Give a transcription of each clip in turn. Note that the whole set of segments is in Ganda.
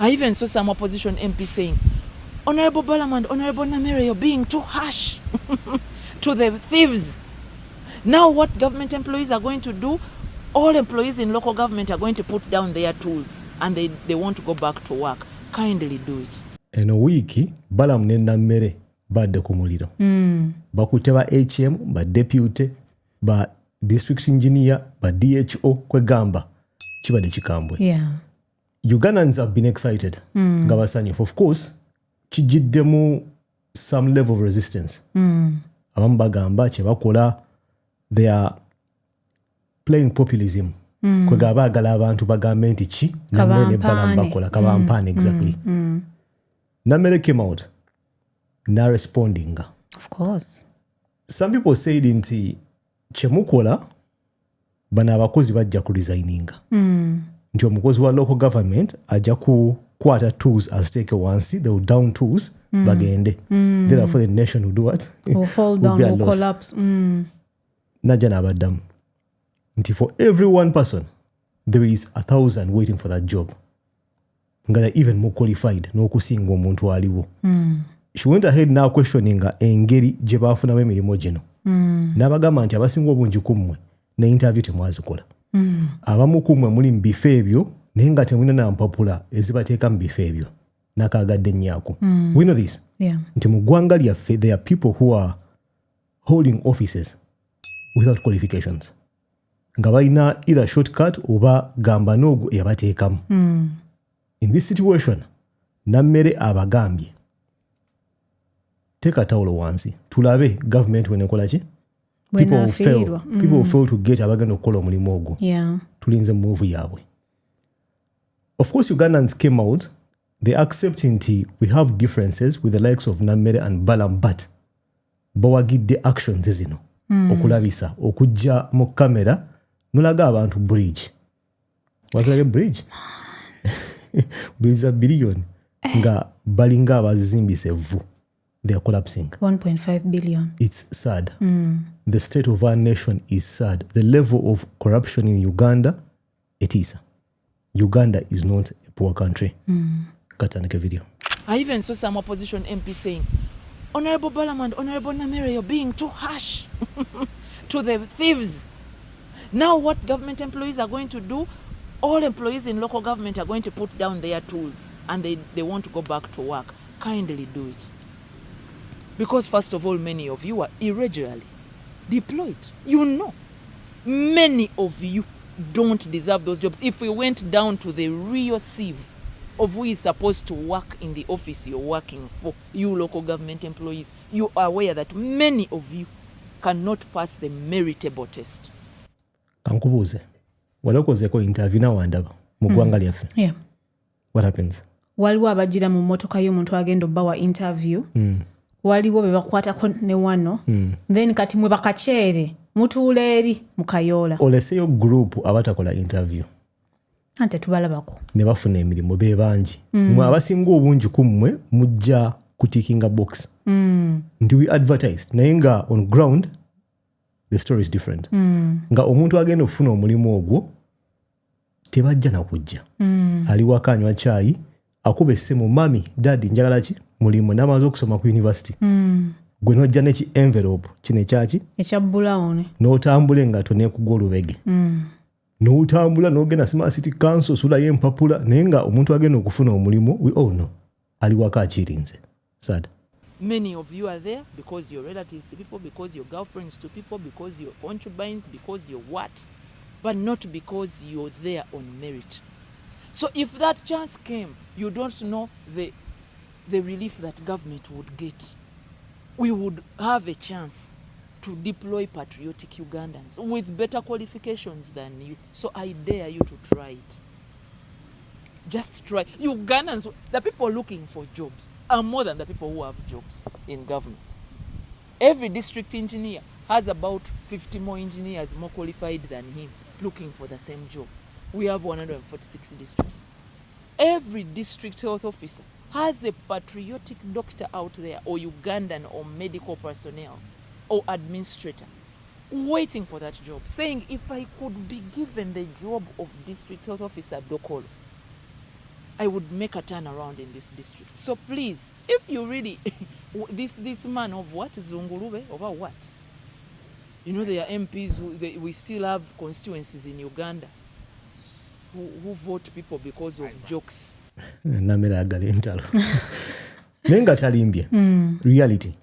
I even saw some opposition MP saying, Honorable Balaam and Honorable Namere, you're being too harsh to the thieves. Now what government employees are going to do, all employees in local government are going to put down their tools and they want to go back to work. Kindly do it. Eno wiki Balaam ne Namere badde ku muliro. Bakutte ba HM, ba deputy, ba district engineer, ba DHO kwegamba kibadde kikambwe. Yeah. Ugandans have been excited. Nga basanyufu. Of course, kijiddemu some level of resistance. Abamu bagamba kye bakola, they are playing populism. Kwega baagala abantu bagambe nti ki Namere ne Balaam bakola kabampaane exactly. Namere came out na responding. Of course. Some people said nti kye mukola bano abakozi bajja ku resigning. Nti omukozi wa local government ajja kukwata tools as take wansi, they will down tools bagende. Therefore the nation will do what? Will fall down, will collapse. Najja n'abaddamu nti for every one person there is 1,000 waiting for that job. Nga they're even more qualified n'okusinga omuntu aliwo. She went ahead now questioning engeri gye baafunamu emirimu gino. N'abagamba nti abasinga obungi ku mmwe ne interview temwazikola. Abamu ku mmwe muli mu bifo ebyo naye nga temulina na mpapula ezibateeka mu bifo ebyo. Nakaagadde nnyako. We know this. Yeah. Nti mu ggwanga lyaffe there are people who are holding offices without qualifications. Nga balina either shortcut oba gamba n'ogwo eyabateekamu. In this situation, Namere abagambye take a towel wansi. Tulabe government wenekola ki? People will fail to get abagenda okukola omulimu ogwo. Yeah. Tulinze move yaabwe. Of course, Ugandans came out. They accept nti we have differences with the likes of Namere and Balaam, but bawagidde actions zino. Okulabisa, okujja mu kamera, nulaga abantu bridge. Was like a bridge? Bridge a billion. Nga balinga abazimbise vu. They are collapsing. 1.5 billion. It's sad. The state of our nation is sad. The level of corruption in Uganda, it is. Uganda is not a poor country. Katanike video. I even saw some opposition MP saying, Honorable Balaam and Honorable Namere, you're being too harsh to the thieves. Now what government employees are going to do, all employees in local government are going to put down their tools and they want to go back to work. Kindly do it. Because first of all, many of you are irregularly deployed. You know, many of you don't deserve those jobs. If we went down to the real sieve of who is supposed to work in the office you're working for, you local government employees, you are aware that many of you cannot pass the meritable test. Kankubuuze. Walokozeko interview na wandaba mu ggwanga lyaffe. Yeah. What happens? Waliwo abajira mu mmotoka y'omuntu agenda obbawa interview. Waliwo be bakwatako ne wano. Then kati mwe bakaceere mutuula eri mu kayoola. Oleseyo group abatakola interview. Ante tubalabako. Ne bafuna emirimu be bangi. Mwe abasinga obungi ku mmwe mujja kutikinga box. Nti we advertised. Naye nga on ground the story is different. Nga omuntu agenda okufuna omulimu ogwo tebajja na kujja. Ali wakanywa chai akuba essimu mami daddy njagala ki mulimu namaze okusoma ku university. Gwe nojja neki envelope kino ekyaki ekya brown n'otambula nga tonekugwa olubege. N'otambula n'ogenda Smart City Council sula y'empapula naye nga omuntu agenda okufuna omulimu we all know ali waka akirinze. Sad. Many of you are there because you're relatives to people, because you're girlfriends to people, because you're concubines, because you're what, but not because you're there on merit. So if that chance came, you don't know the relief that government would get. We would have a chance to deploy patriotic Ugandans with better qualifications than you. So I dare you to try it. Just try. Ugandans, the people looking for jobs are more than the people who have jobs in government. Every district engineer has about 50 more engineers more qualified than him looking for the same job. We have 146 districts. Every district health officer has a patriotic doctor out there or Ugandan or medical personnel or administrator waiting for that job, saying, if I could be given the job of district health officer Dokolo, I would make a turnaround in this district. So please, if you really, this man of what, Zungurube, over what? You know, there are MPs, we still have constituencies in Uganda who vote people because of jokes. Namere agale entalo. Nenga talimbye. Reality.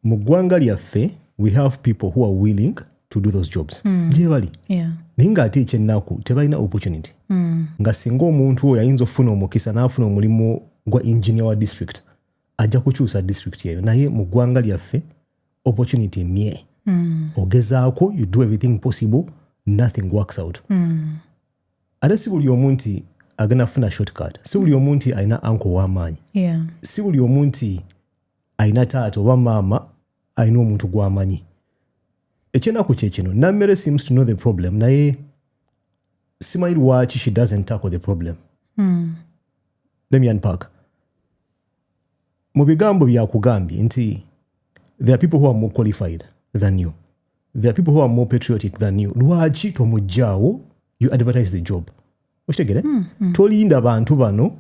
Mu ggwanga lyaffe, we have people who are willing to do those jobs. Gye bali. Yeah. Naye ng'ate ekyennaku tebalina opportunity. Nga singa omuntu oyo ayinza okufuna omukisa n'afuna omulimu gwa engineer wa district, ajja kukyusa district eyo. Naye mu ggwanga lyaffe, opportunity mye. Ogezaako, you do everything possible, nothing works out. Ate si buli omu nti agenda funa shortcut. Si buli omu nti alina uncle w'amaanyi. Yeah. Si buli omu nti alina taata oba maama alina omuntu gw'amanyi. Ekyennaku kye kino, Namere seems to know the problem, naye simanyi lwaki she doesn't tackle the problem. Let me unpack. Mu bigambo byakugambye nti there are people who are more qualified than you. There are people who are more patriotic than you. Lwaki tomujjaawo you advertise the job? Okitegere? Tolinda bantu bano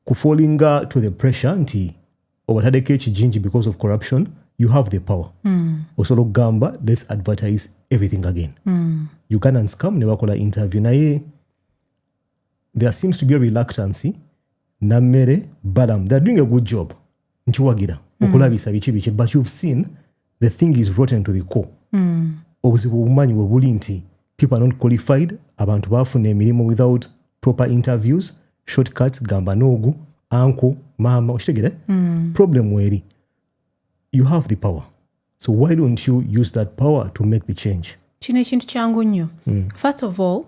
kufallinga to the pressure nti obataddeko ekijinji because of corruption. You have the power. Osobola okugamba, let's advertise everything again. Ugandans come ne bakola interview naye there seems to be a reluctancy. Namere, Balaam, they're doing a good job. Nchiwagira. Okulabisa bichi, but you've seen the thing is rotten to the core. Obuzibu obumanyi bwe buli nti people are not qualified, abantu bafuna emirimu without proper interviews, shortcuts, gamba nogu, uncle, mama, okitegere? Problem weri. You have the power. So why don't you use that power to make the change? Kino ekintu kyangu nnyo. First of all,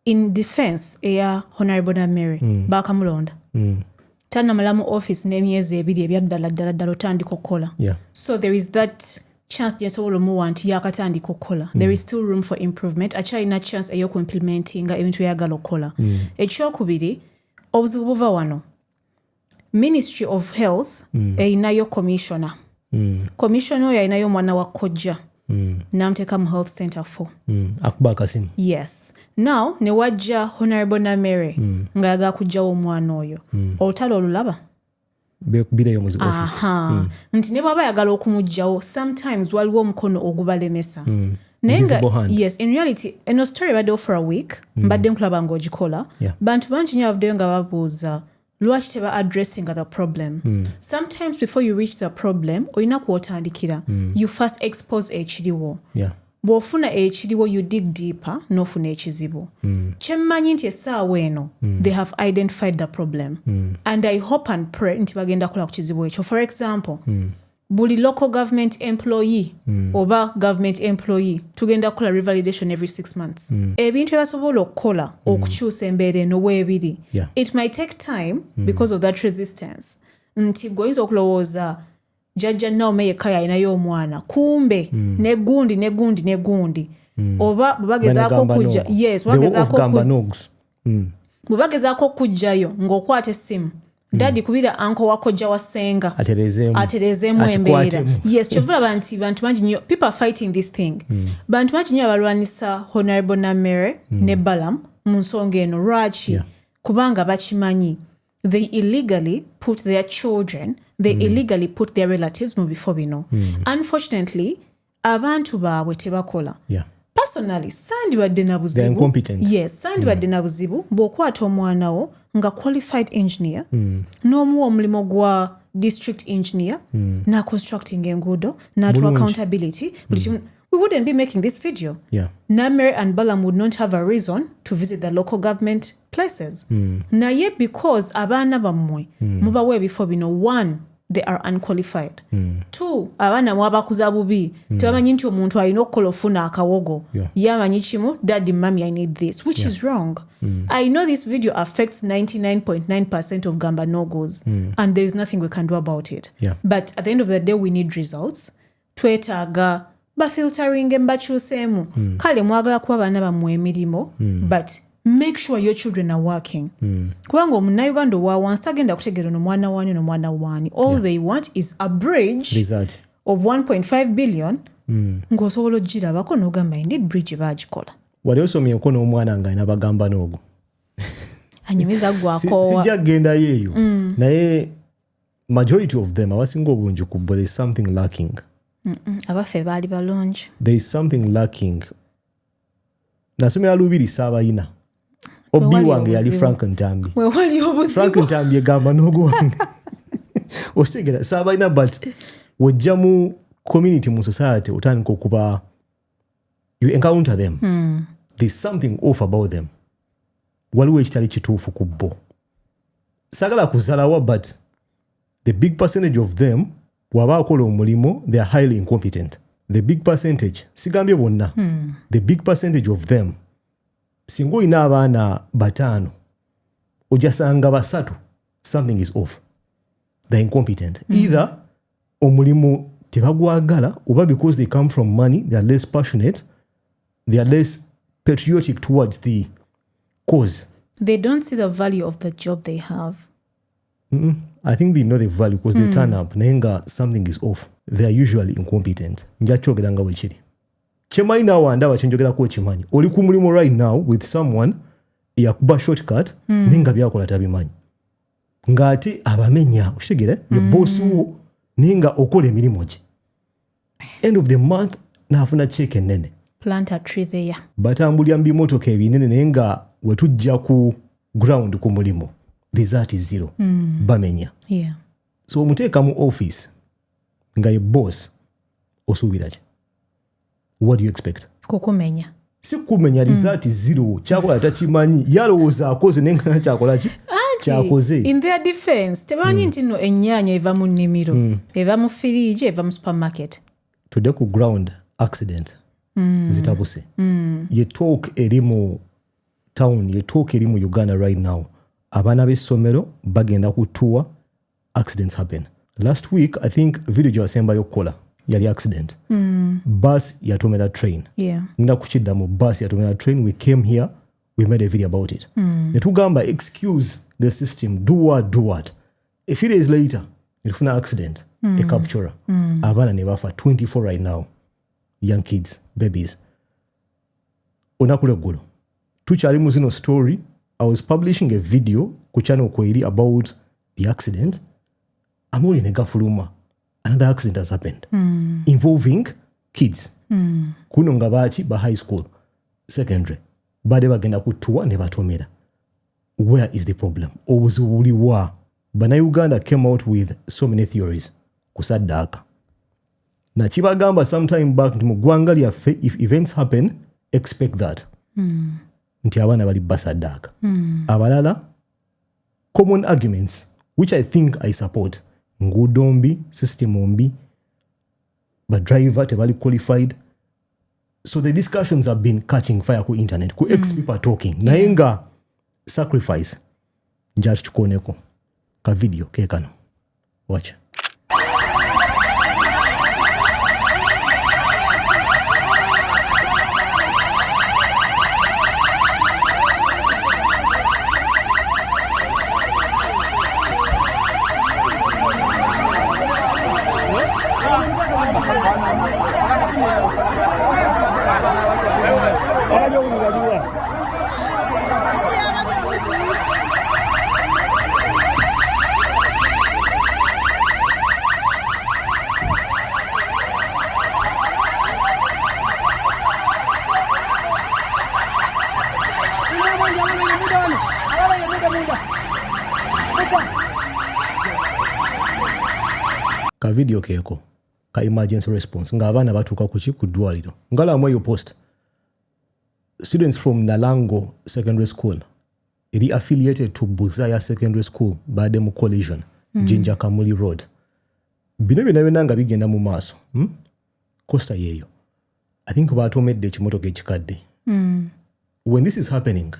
in defense eya Honorable Namere, bakamulonda. Tanamala mu office n'emyezi 2 ebyaddala otandika okukola. Yeah. So there is that chance gyensobola omuwa nti yakatandika okukola. There is still room for improvement. Akyalina chance ey'okuimplementinga ebintu byayagala okukola. Ekyokubiri, obuzibu buva wano. Ministry of Health eyinayo commissioner. Commissioner oyo ayinayo omwana wa kojja. Namuteeka mu health center 4. Akuba akasimu. Yes. Now ne wajja Honorable Namere nga yagala kujjawo omwana oyo. Olutalo olulaba? Bireyo mu office. Nti ne bw'aba ayagala okumugjawo, sometimes waliwo omukono ogubalemesa. Yes, in reality, eno story baddewo for a week, mbadde nkulaba ng'ogikola. Bantu bangi nnyo abaddeyo nga babuuza lwaki teba addressing the problem. Sometimes before you reach the problem, olina kwotandikira. You first expose ekiriwo. Bw'ofuna ekiriwo, you dig deeper, n'ofuna ekizibu. Kyemmanyi nti essaawa eno, they have identified the problem. And I hope and pray nti bagenda kukola ku kizibu ekyo. For example, buli local government employee oba government employee tugenda kukola revalidation every 6 months. Ebintu ebasobola okukola okukyusa embeera eno weebiri. It might take time because of that resistance. Nti goyinza okulowooza jajja Nameere kaya ayinayo omwana kumbe negundi oba bubagezaako kujja bubagezaako okujjayo ng'okwata essimu dadi kubira anko wako jja wasenga aterezeemu embeera. Yes, kyovulaba nti bantu bangi nnyo people are fighting this thing. Bantu bangi nnyo abalwanisa Honorable Namere ne Balaam mu nsonga eno lwaki kubanga bakimanyi they illegally put their children, they illegally put their relatives mu bifo bino. Unfortunately, abantu baabwe tebakola. Personally, sandibadde na buzibu. Yes, sandibadde na buzibu bw'okwata omwana wo nga qualified engineer n'omuwa omulimu gwa district engineer na constructing enguudo n'atuwa accountability. We wouldn't be making this video. Namere and Balaam would not have a reason to visit the local government places. Naye because abaana bammwe mubawa ebifo bino, 1, they are unqualified. 2, abaana mwabakuza bubi. Tebamanyi nti omuntu alina okukola ofuna akawogo. Yamanyi kimu, daddy, mommy, I need this, which is wrong. I know this video affects 99.9% of Gamba no-goes, and there is nothing we can do about it. But at the end of the day, we need results. Twetaaga bafiltering mbakyuseemu. Kale mwagala kuwa baana bammwe emirimu, but make sure your children are working. Kubanga omunnayuganda owa wansi agenda kutegeera n'omwana waani n'omwana waani. All they want is a bridge of 1.5 billion. Ng'osobola ogirabako n'ogamba I need bridge baagikola. Wali osomyeko n'omwana nga alina bagamba n'ogwo. anyumiza gwakoowa sijja kugenda yeeyo naye majority of them abasinga obungi kubbo there is something lacking. abaffe baali balungi. There is something lacking. Nasomera lubiri saabayina obbi wange yali Frank Ntambi. Wewali obuzibu. Frank Ntambi egamba n'ogwange okitegera saabayina but wojja mu community mu society otandika okuba you encounter them. There's something off about them. Waliwo ekitali kituufu ku bo. Sagala kuzalawa but the big percentage of them waba akola omulimo they are highly incompetent. The big percentage sigambye bonna. The big percentage of them singa olina abaana bataano ojasanga basatu something is off. They're incompetent. Either omulimu tebagwagala oba because they come from money they are less passionate, they are less patriotic towards the cause. They don't see the value of the job they have. I think they know the value because they turn up nayenga something is off. They are usually incompetent. Njakyogera nga wekiri. Kyemmanyi naawe andaba kyenjogerako okimanyi. Oli ku mulimu right now with someone yakuba shortcut nenga byakola tabimanyi. Ng'ate abamenya okitegere ye boss wo nenga okola emirimu gye. End of the month naafuna check ennene. Plant a tree there. Batambulya mbimotoka ebinene naye nga wetujja ku ground ku mulimu result is zero. Bamenya. Yeah. So omuteeka mu office nga ye boss osuubira ki? What do you expect? Kukumenya. Si kumenya result is zero. Kyakola takimanyi yalowooza akoze naye nga kyakola ki? Kyakoze. In their defense tebamanyi nti nno ennyaanya eva mu nnimiro eva mu firiji eva mu supermarket. Tudde ku ground accident. Zitabuse. Ye talk eri mu town, ye talk eri mu Uganda right now. Abaana b'essomero bagenda ku tour, accidents happen. Last week I think video gye wasembayo okukola yali accident. Bus yatomera train. Yeah. Ngenda kukiddamu bus yatomera train. We came here, we made a video about it. Ne tugamba excuse the system, do what. A few days later nifuna accident, a capturer. Abaana ne bafa 24 right now. Young kids, babies. Onakule gulu. Tukyali mu zino story. I was publishing a video ku channel kweri about the accident. Amuli ne gafuluma. Another accident has happened involving kids. Kuno nga baaki ba high school, secondary. Bade bagenda kutuwa ne batomera. Where is the problem? Obuzibu buliwa? Bannayuganda came out with so many theories. Kusaddaaka. Na kibagamba sometime back nti mu ggwanga lyaffe if events happen, expect that. Nti abaana bali basaddaaka. Abalala, common arguments, which I think I support. Nguudo mbi, system mbi, but driver tebali qualified. So the discussions have been catching fire ku internet. Ku ex people are talking. Naye nga sacrifice. Njati tukoneko. Ka video kekano. Watch. Ka video keeko ka emergency response nga abaana batuuka kuki ku ddwaliro ngalamu eyo post. Students from Nalango Secondary School eri affiliated to Buzaya Secondary School baade mu collision Jinja Kamuli Road. Bino byonna nga bigenda mu maaso. Costa yeeyo. I think baatomedde ekimotoka ekikadde. When this is happening,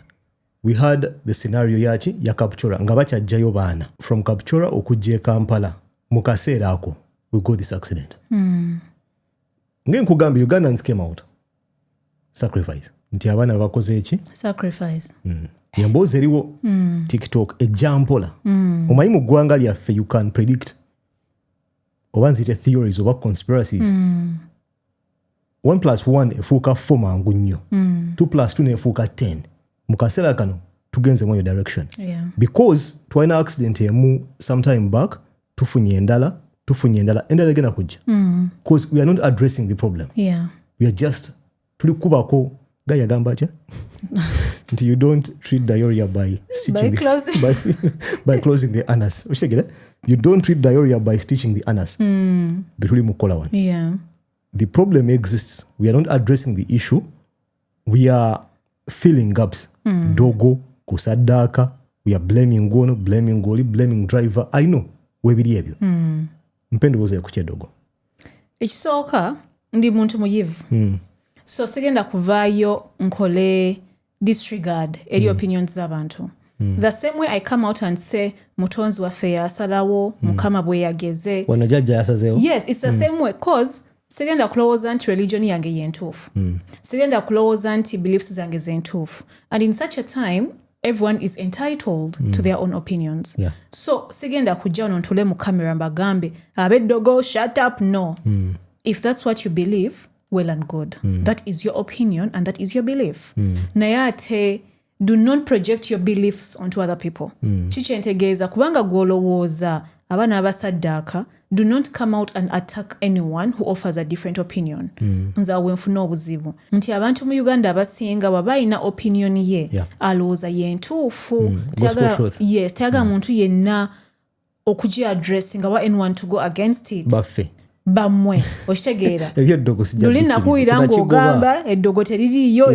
we had the scenario yachi ya Kapchora nga bakyajjayo baana from Kapchora okujja e Kampala. Mu kaseera ako we got this accident. Nkugambye Ugandans came out. Sacrifice. Nti abaana bakoze eki? Sacrifice. Emboozi eriwo TikTok ejja mpola. Omanyi mu ggwanga lyaffe you can predict oba nzite theories oba conspiracies. 1+1 efuuka 4 mangu nnyo. 2+2 nefuuka 10. Mu kaseera kano tugenze mu direction because twalina accident emu sometime back tufunye endala egenda kujja because we are not addressing the problem. We are just tuli kubako guy yagamba atya nti you don't treat diarrhea by closing the anus. You don't treat diarrhea by stitching the anus. Betuli mukola one. The problem exists. We are not addressing the issue. We are filling gaps. Dogo, kusadaka. We are blaming gono, blaming goli, blaming driver. I know. Webiri ebyo. Mpendo boza yakuche dogo. Ekisooka ndi muntu muyivu. So sigenda kuvaayo nkole disregard eri opinions z'abantu. The same way I come out and say mutonzi waffe yasalawo mukama bwe yageze. Wanajajja yasazeewo. Yes, it's the same way cause sigenda kulowooza nti religion yange yentuufu. Sigenda kulowooza nti beliefs zange zentuufu. And in such a time everyone is entitled to their own opinions. So sigenda kujja ono ntule mu camera mbagambe abeddogo shut up. No. If that's what you believe, well and good. That is your opinion and that is your belief. Naye ate do not project your beliefs onto other people. Kikyentegeeza kubanga gwolowooza abaana abasaddaaka, do not come out and attack anyone who offers a different opinion. Nze awo nfuna obuzibu nti abantu mu Uganda abasinga baba alina opinion ye alowooza yentuufu. Teyagala muntu yenna okugi-address nga wa anyone to go against it. Bamwe okitegeera luli nakuwulira ng'ogamba eddogo teririiyo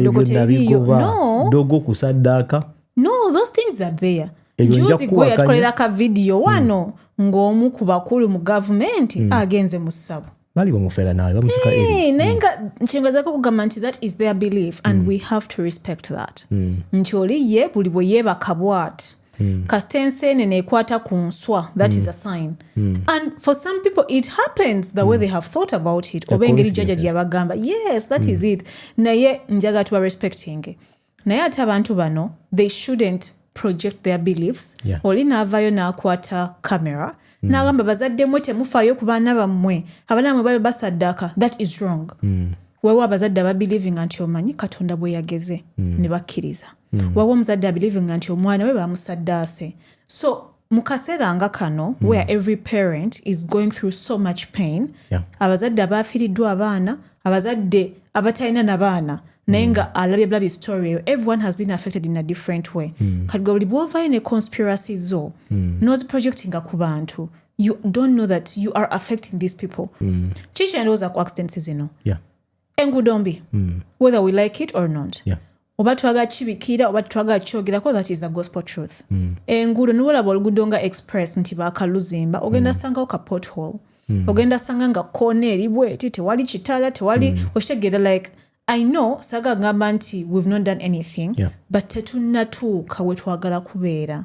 dogo kusaddaaka. No, those things are there. Juzi gwe yatukolera ka video wano ng'omu ku bakulu mu gavumenti agenze mu ssabo. Bali bamufera nawe bamusika eri. Naye nga nkyengezako kugamba nti that is their belief and we have to respect that. Nti oli ye buli bwe yeebaka bw'ati. Kasita enseenene ekwata ku nswa, that is a sign. And for some people it happens the way they have thought about it. Oba engeri jjajja gye yabagamba. Yes, that is it. Naye njagala tuba respecting. Naye ate abantu bano, they shouldn't project their beliefs. Oli naavaayo n'akwata camera n'agamba bazadde mmwe temufaayo ku baana bammwe, abaana mmwe babe basaddaaka. That is wrong. Weewa abazadde ababelievinga nti omanyi Katonda bwe yageze ne bakkiriza. Wawa omuzadde abelievinga nti omwana we bamusaddaase. So mu kaseera nga kano where every parent is going through so much pain, abazadde abaafiiriddwa abaana, abazadde abatalina n'abaana naye nga alabye blabi story eyo, everyone has been affected in a different way. Kati gwe buli bw'ovaayo ne conspiracy zo n'oziprojectinga ku bantu, you don't know that you are affecting these people. Kiki endowooza ku accidents zino? Enguudo mbi, whether we like it or not. Oba twagala kibikira oba twagala kyogerako, that is the gospel truth. Enguudo nibolaba oluguudo nga express nti baakaluzimba, ogenda sangawo ka pothole, ogenda sanga nga koona eri bweti tewali kitala tewali okitegeera. Like I know saga ngamba nti we've not done anything, but tetunnatuuka we twagala kubeera.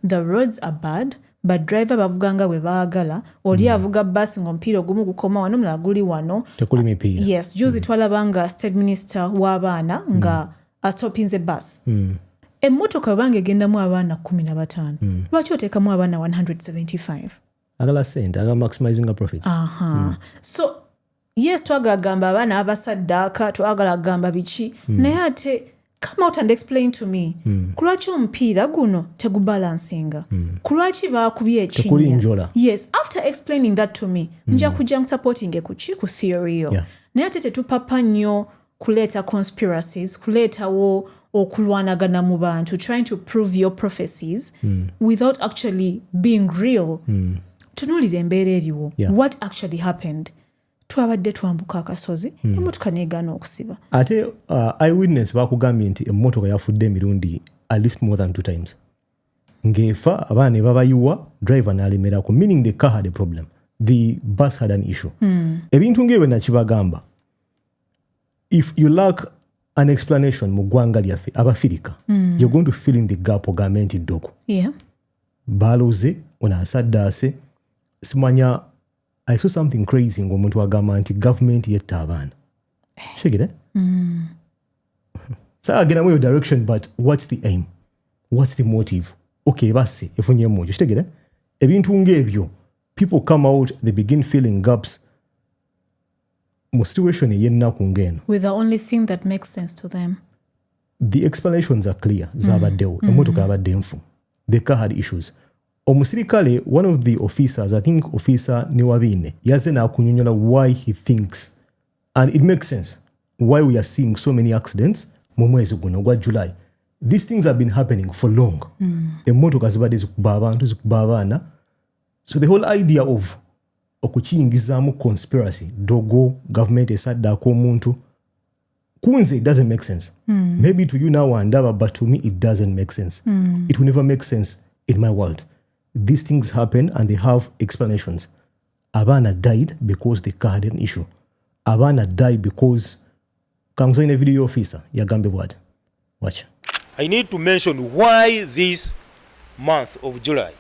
The roads are bad, but driver bavuganga bwe baagala. Oli avuga basi ng'omupiira ogumu gukoma wano mulala guli wano. Tekuli mipiira. Yes, juzi twalabanga state minister w'abaana nga astopinze bus. Emmotoka bwebanga egendamu abaana 15. Lwaki oteekamu abaana 175? Agala sente, agala maximizing profits. So yes, twagala gamba abaana abasaddaaka, twagala gamba biki, naye ate come out and explain to me. Kulwaki omupiira guno tegubalansinga? Kulwaki baakubye ekinnya? Yes, after explaining that to me, nja kujja supporting kuki ku theory yo. Naye ate tetupapa nnyo kuleeta conspiracies, kuleetawo okulwanagana mu bantu, trying to prove your prophecies without actually being real. Tunuulira embeera eriwo. What actually happened? Twabadde twambuka akasozi, emmotoka neegaana okusiba. Ate eyewitness bakugambye nti emmotoka yafudde emirundi at least more than 2 times. Ng'efa abaana ne babayiwa, driver n'alemerako, meaning the car had a problem. The bus had an issue. Ebintu ng'ebyo nakibagamba. If you lack an explanation mu ggwanga lyaffe abafirika, you're going to fill in the gap ogambe nti ddogo. Baloze, ono asaddaase, simanya. I saw something crazy ng'omuntu agamba nti government yetta abaana. Kitegeera? Saagenda mu your direction, but what's the aim? What's the motive? Okay, basse efunyemu ekyo. Kitegeera? Ebintu ng'ebyo, people come out, they begin filling gaps mu situation ey'ennaku ng'eno. With the only thing that makes sense to them. the explanations are clear. Zabadeo, emotoka abadde nfu. The car had issues. Omusirikale, one of the officers, I think officer Niwabine, yaze na kunyonyola why he thinks, and it makes sense why we are seeing so many accidents mu mwezi guno gwa July. These things have been happening for long. Emotoka zibadde zikuba abantu, zikuba abaana. So the whole idea of okukiyingizamu conspiracy, dogo government esaddako omuntu, kunze, it doesn't make sense. Maybe to you now and but to me it doesn't make sense. It will never make sense in my world. These things happen and they have explanations. Abana died because the car had an issue. Abana died because in a video officer yagambe what? Watch. I need to mention why this month of July.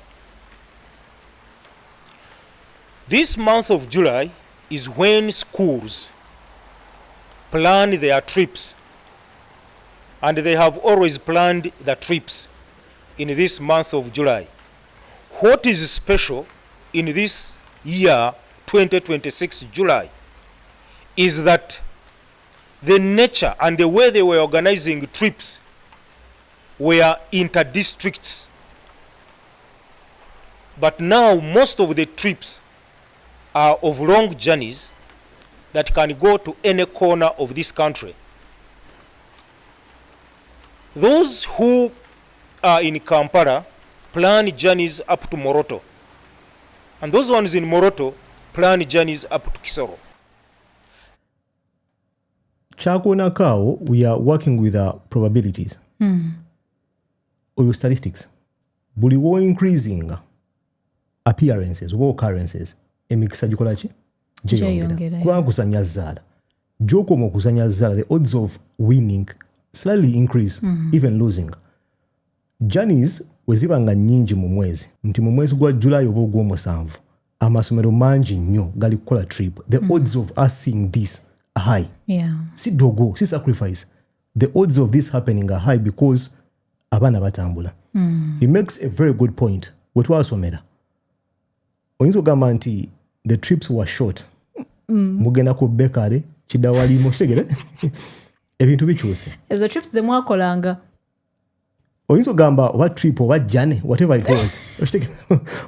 This month of July is when schools plan their trips, and they have always planned the trips in this month of July. What is special in this year 2026 July is that the nature and the way they were organizing trips were inter-districts. But now most of the trips are of long journeys that can go to any corner of this country. Those who are in Kampala plan journeys up to Moroto, and those ones in Moroto plan journeys up to Kisoro. Chakona Kao, we are working with probabilities or your statistics. Buli wo increasing appearances, wo occurrences, emikisa gikolachi jeyongera. Kwa kusanya zala. Joko mo kusanya zala, the odds of winning slightly increase, even losing. Journeys wezibanga nyingi mu mwezi. Nti mu mwezi gwa July oba ogw'omusanvu. Amasomero mangi nnyo gali kukola trip. The odds of us seeing this are high. Yeah. Si dogo, si sacrifice. The odds of this happening are high because abana batambula. He makes a very good point. Wetwasomera. Oyinza ogamba nti the trips were short. Mugenda ku bekare, kidawalimo kitegere. Ebintu bikyuse. Ezo trips ze mwakolanga. Oyinza ogamba oba trip oba jane, whatever it was.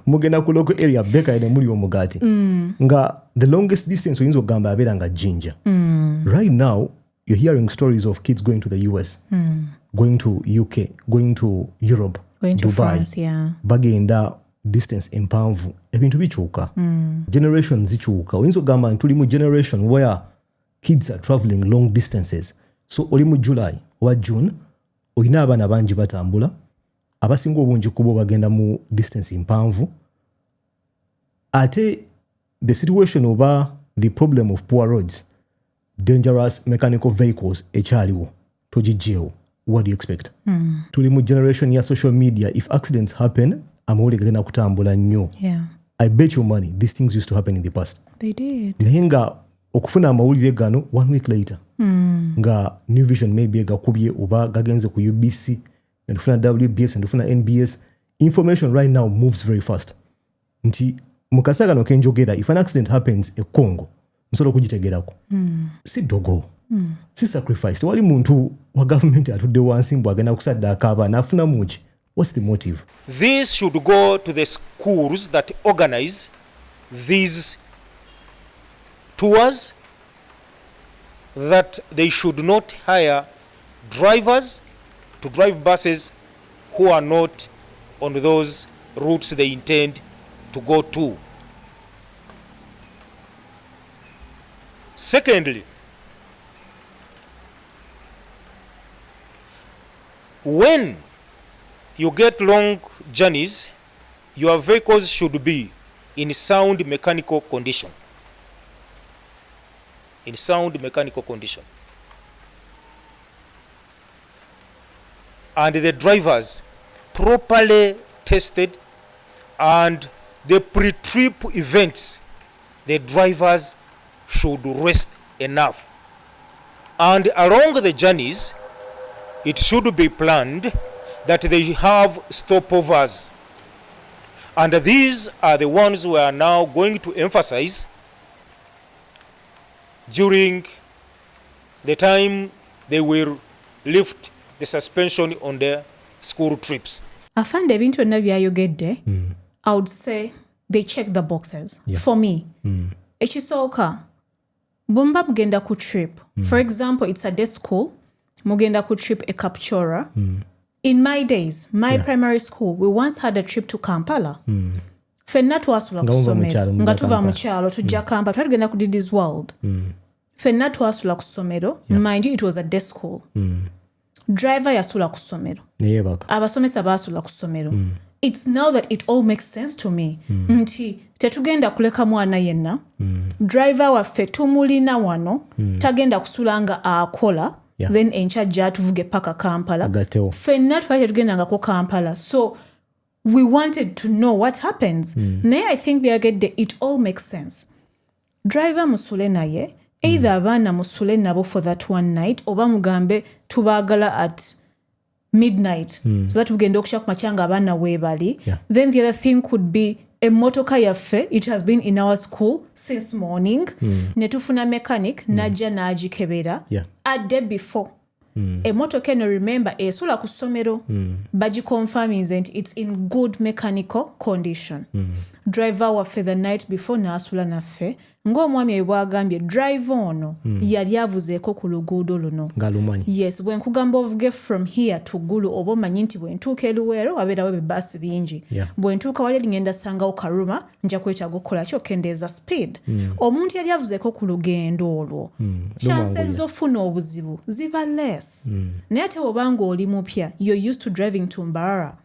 Mugenda ku local area bekare ne muli omugati. Nga the longest distance oyinza ogamba abeera nga Jinja. Right now, you're hearing stories of kids going to the US, going to UK, going to Europe, going to Dubai, France, yeah. Bagenda distance empanvu. Ebintu bikyuka. Generation zikyuka. Oyinza ogamba nti tuli mu generation where kids are traveling long distances. So oli mu July or June, oyina abaana bangi batambula, abasinga obungi kubo bagenda mu distance empanvu. Ate the situation oba the problem of poor roads, dangerous mechanical vehicles ekyaliwo togijeewo. What do you expect? Tuli mu generation ya social media. If accidents happen, amawulire gagenda kutambula nnyo. Yeah. I bet you money these things used to happen in the past. They did. Naye nga okufuna amawulire gano 1 week later, nga New Vision maybe gakubye oba gagenze ku UBC, ndifuna WBS, ndifuna NBS. Information right now moves very fast. Nti mukasa gano kenjogera, if an accident happens e Congo, nsobola okugitegerako. Si dogo. Si sacrifice. Wali muntu wa government atudde wansi mbwa agenda kusaddaaka abaana afuna muki. What's the motive? This should go to the schools that organize these tours, that they should not hire drivers to drive buses who are not on those routes they intend to go to. Secondly, when you get long journeys, your vehicles should be in sound mechanical condition. In sound mechanical condition. And the drivers properly tested, and the pre-trip events, the drivers should rest enough. And along the journeys, it should be planned that they have stopovers. And these are the ones we are now going to emphasize during the time they will lift the suspension on the school trips. Afande ebintu byonna byayogedde, I would say they check the boxes. For me, ekisooka bwemba mugenda ku trip, for example, it's a day school, mugenda ku trip e Kapchora. In my days, my primary school, we once had a trip to Kampala. Fenna twasula ku ssomero nga tuva mu kyalo tujja Kampala twatugenda ku Diddy's World. Fenna twasula ku ssomero, mind you, it was a day school. Driver yasula ku ssomero, abasomesa baasula ku ssomero. It's now that it all makes sense to me. Nti tetugenda kuleka mwana yenna, driver waffe tumulina wano, tagenda kusula nga akola, then enkya tuvuge paka Kampala. Fenna twali tetugendangako Kampala. So we wanted to know what happens. Naye I think it all makes sense. Driver musule naye, either abaana musule nabo for that one night, oba mugambe tubaagala at midnight, so that tugenda okusha kumakya nga abaana weebali. Then the other thing could be emmotoka yaffe, it has been in our school since morning, netufuna mechanic najja n'agikebera a day before. Emmotoka eno remember esula ku ssomero, bagiconfirming nti it's in good mechanical condition. Driver waffe the night before n'asula naffe, ng'omwami eyo bw'agambye drive ono yali avuzeeko ku luguudo luno. Yes, bwe nkugamba ovuge from here to Gulu oba omanyi nti bwe ntuuka e Luweero wabeerawo ebibaasi bingi. Bwe ntuuka wali ngenda sangawo Karuma nja kwetaaga okukola ki okendeeza speed. Omuntu yali avuzeeko ku lugendo olwo, chances z'ofuna obuzibu ziba less. Naye ate obanga oli mupya, you're used to driving to Mbarara,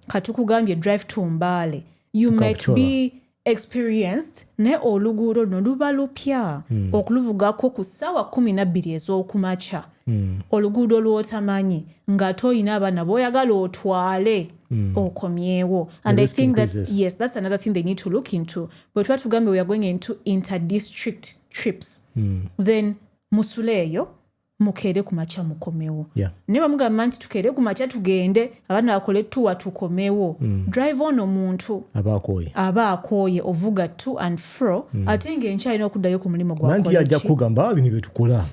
katukugambye drive to Mbale, you might be experienced, naye oluguudo luno luba lupya okuluvugako ku ssaawa 12 ez'okumakya. Oluguudo lw'otamanyi ng'ate olina abaana b'oyagala otwale okomyewo. And I think that's another thing they need to look into. But tuba tugambye we are going into inter-district trips, then musuleeyo mukeere ku makya mukomewo. Naye bamugamba nti tukeere ku makya tugende abaana bakole tuwa tukomewo. Drive ono muntu aba akooye ovuga to and fro, ate ng'enkya alina okuddayo ku mulimu gwa nanti ajja kugamba bino bye tukola.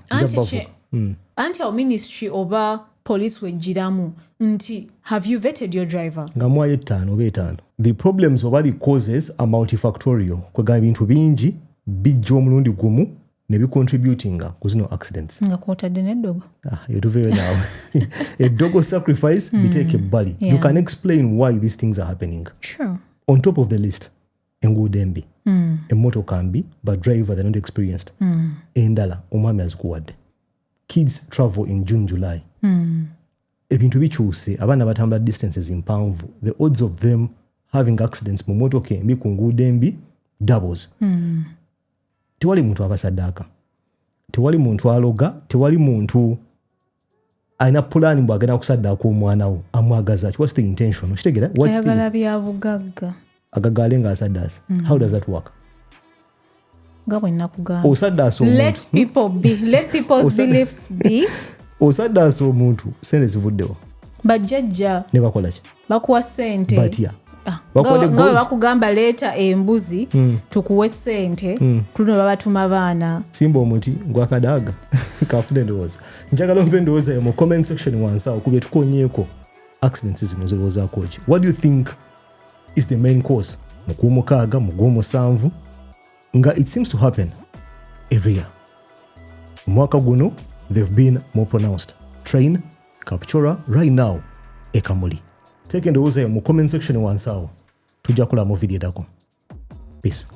Anti our ministry oba police wejjiramu nti have you vetted your driver? Nga mwaye 5 oba 5. The problems oba the causes are multifactorial. Kwegamba bintu bingi bijja omulundi gumu ne bicontributinga ku zino accidents. Nga kwotadde n'eddogo. Yotuveyo nawe. Eddogo sacrifice biteke ebbali. You can explain why these things are happening. Sure. On top of the list, enguudo embi, emmotoka mbi, but driver they're not experienced. Endala omwami azikuwadde. Kids travel in June, July. Ebintu bikyuse, abaana batambula distances mpanvu. The odds of them having accidents mu motoka embi ku nguudo embi doubles. Tewali muntu abasaddaaka, tewali muntu aloga, tewali muntu alina pulaani bw'agenda kusaddaaka omwana wo amwagaza. What's the intention? Okitegera? Ayagala bya bugagga. Agagale ng'asaddaasa. How does that work? Nga bwe nakugamba. Osaddaasa omuntu. Let people be. Let people's beliefs be. Osaddaasa omuntu sente zivuddewo. Bajjajja. Ne bakola ki? Bakuwa ssente. Batya. Nga bakugamba leeta embuzi tukuwe ssente tuno babatuma baana. Simba omuti gwakadaaga kafune ndowooza. Njagala ompe endowooza yo mu comment section wansi awo kubye tukonyeeko accidents zino zirowoozaako ki. What do you think is the main cause? Mu gw'omukaaga, mu gw'omusanvu, nga it seems to happen every year. Omwaka guno they've been more pronounced. Train, Kapchora, right now Ekamuli. Take endowooza yo mu comment section wansi awo tujja kulamu video dako. Peace.